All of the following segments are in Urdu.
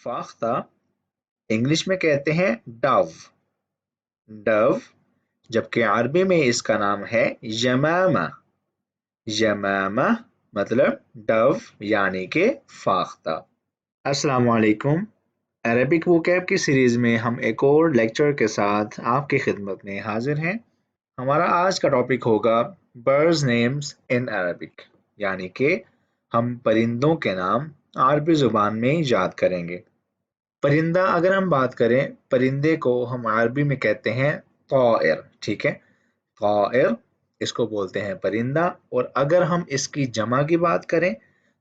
فاختہ انگلش میں کہتے ہیں ڈو، ڈو، جبکہ عربی میں اس کا نام ہے یمامہ، یمامہ مطلب ڈو یعنی کہ فاختہ۔ السلام علیکم، عربک ووکیب کی سیریز میں ہم ایک اور لیکچر کے ساتھ آپ کی خدمت میں حاضر ہیں۔ ہمارا آج کا ٹاپک ہوگا برڈز نیمز ان عربک، یعنی کہ ہم پرندوں کے نام عربی زبان میں یاد کریں گے۔ پرندہ اگر ہم بات کریں، پرندے کو ہم عربی میں کہتے ہیں طائر، ٹھیک ہے، طائر اس کو بولتے ہیں پرندہ، اور اگر ہم اس کی جمع کی بات کریں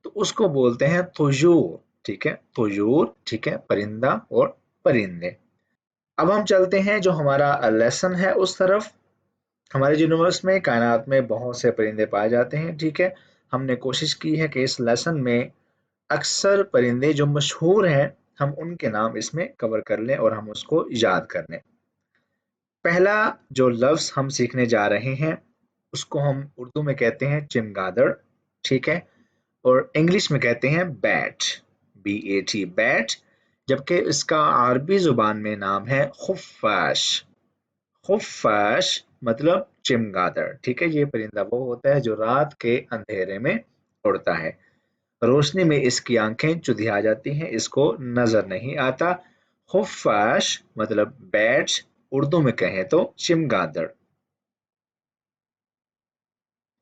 تو اس کو بولتے ہیں طیور، ٹھیک ہے، طیور، ٹھیک ہے، پرندہ اور پرندے۔ اب ہم چلتے ہیں جو ہمارا لیسن ہے اس طرف۔ ہمارے یونیورس میں کائنات میں بہت سے پرندے پائے جاتے ہیں، ٹھیک ہے، ہم نے کوشش کی ہے کہ اس لیسن میں اکثر پرندے جو مشہور ہیں ہم ان کے نام اس میں کور کر لیں اور ہم اس کو یاد کر لیں۔ پہلا جو لفظ ہم سیکھنے جا رہے ہیں اس کو ہم اردو میں کہتے ہیں چمگادڑ، ٹھیک ہے، اور انگلش میں کہتے ہیں بیٹ، BAT، بیٹ، جبکہ اس کا عربی زبان میں نام ہے خفاش، خفاش مطلب چمگادڑ، ٹھیک ہے۔ یہ پرندہ وہ ہوتا ہے جو رات کے اندھیرے میں اڑتا ہے، روشنی میں اس کی آنکھیں چدھیا جاتی ہیں، اس کو نظر نہیں آتا۔ خفاش مطلب بیٹ، اردو میں کہیں تو چمگادڑ۔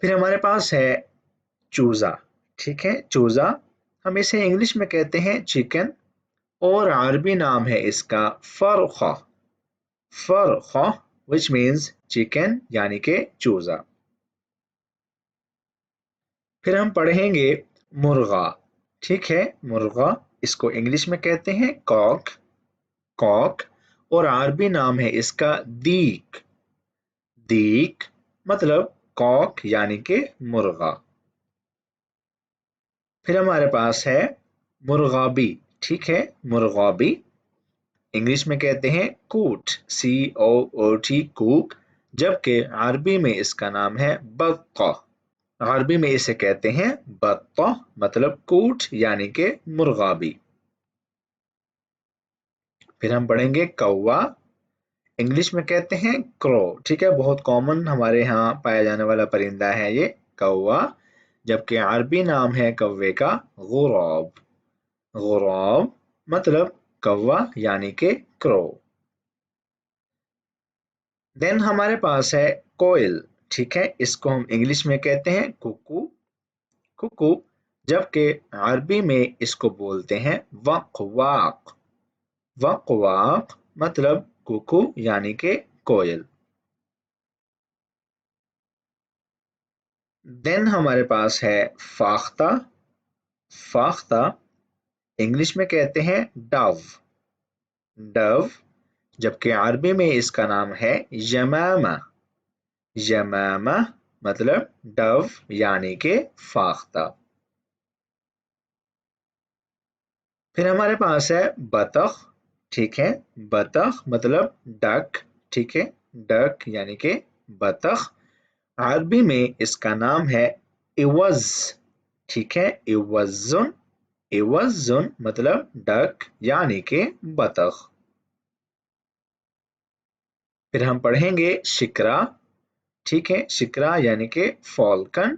پھر ہمارے پاس ہے چوزا، ٹھیک ہے، چوزا ہم اسے انگلش میں کہتے ہیں چکن، اور عربی نام ہے اس کا فرخہ، فرخہ which means chicken یعنی کہ چوزا۔ پھر ہم پڑھیں گے مرغا، ٹھیک ہے، مرغا اس کو انگلش میں کہتے ہیں کاک، کاک، اور عربی نام ہے اس کا دیک، دیک مطلب کاک یعنی کہ مرغا۔ پھر ہمارے پاس ہے مرغابی، ٹھیک ہے، مرغابی انگلش میں کہتے ہیں کوٹ، COOT، کوک، جبکہ عربی میں اس کا نام ہے بطہ، عربی میں اسے کہتے ہیں بطہ مطلب کوٹ یعنی کہ مرغابی۔ پھر ہم پڑھیں گے کوا، انگلش میں کہتے ہیں کرو، ٹھیک ہے، بہت کامن ہمارے ہاں پایا جانے والا پرندہ ہے یہ کوا، جبکہ عربی نام ہے کوے کا غراب، غراب مطلب کوا یعنی کہ کرو۔ دین ہمارے پاس ہے کوئل، ٹھیک ہے، اس کو ہم انگلش میں کہتے ہیں کوکو، کوکو، جبکہ عربی میں اس کو بولتے ہیں وقواق، وقواق مطلب کوکو یعنی کہ کوئل۔ دین ہمارے پاس ہے فاختہ، فاختہ انگلش میں کہتے ہیں ڈو، ڈو، جبکہ عربی میں اس کا نام ہے یمامہ، یمامہ مطلب ڈو یعنی کہ فاختہ۔ پھر ہمارے پاس ہے بطخ، ٹھیک ہے، بطخ مطلب ڈک، ٹھیک ہے، ڈک یعنی کہ بطخ، عربی میں اس کا نام ہے ایوز، ٹھیک ہے، ایوزن، ایوزن مطلب ڈک یعنی کہ بطخ۔ پھر ہم پڑھیں گے شکرا، ٹھیک ہے، شکرا یعنی کہ فالکن،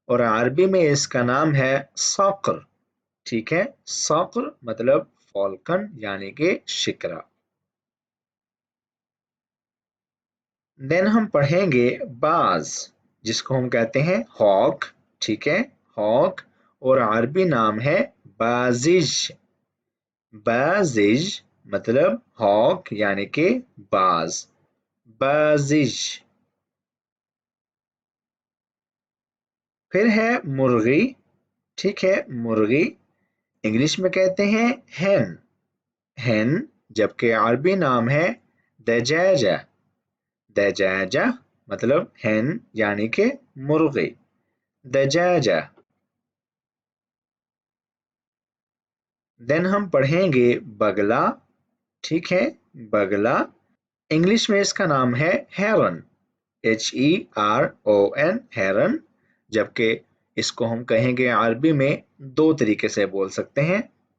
اور عربی میں اس کا نام ہے صقر، ٹھیک ہے، صقر مطلب فالکن یعنی کہ شکرا۔ دین ہم پڑھیں گے باز، جس کو ہم کہتے ہیں ہاک، ٹھیک ہے، ہاک، اور عربی نام ہے بازج، بازج مطلب ہاک یعنی کہ باز، بازج۔ پھر ہے مرغی، ٹھیک ہے، مرغی انگلش میں کہتے ہیں ہین، ہین، جبکہ عربی نام ہے دجاجہ، دجاجہ مطلب ہین یعنی کہ مرغی، دجاجہ۔ دین ہم پڑھیں گے بگلا، ٹھیک ہے، بگلا انگلش میں اس کا نام ہے ہیرن، HERON، ہیرن، جبکہ اس کو ہم کہیں گے عربی میں دو طریقے سے بول سکتے ہیں۔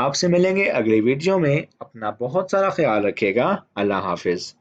آپ سے ملیں گے اگلے ویڈیو میں، اپنا بہت سارا خیال رکھیے گا، اللہ حافظ۔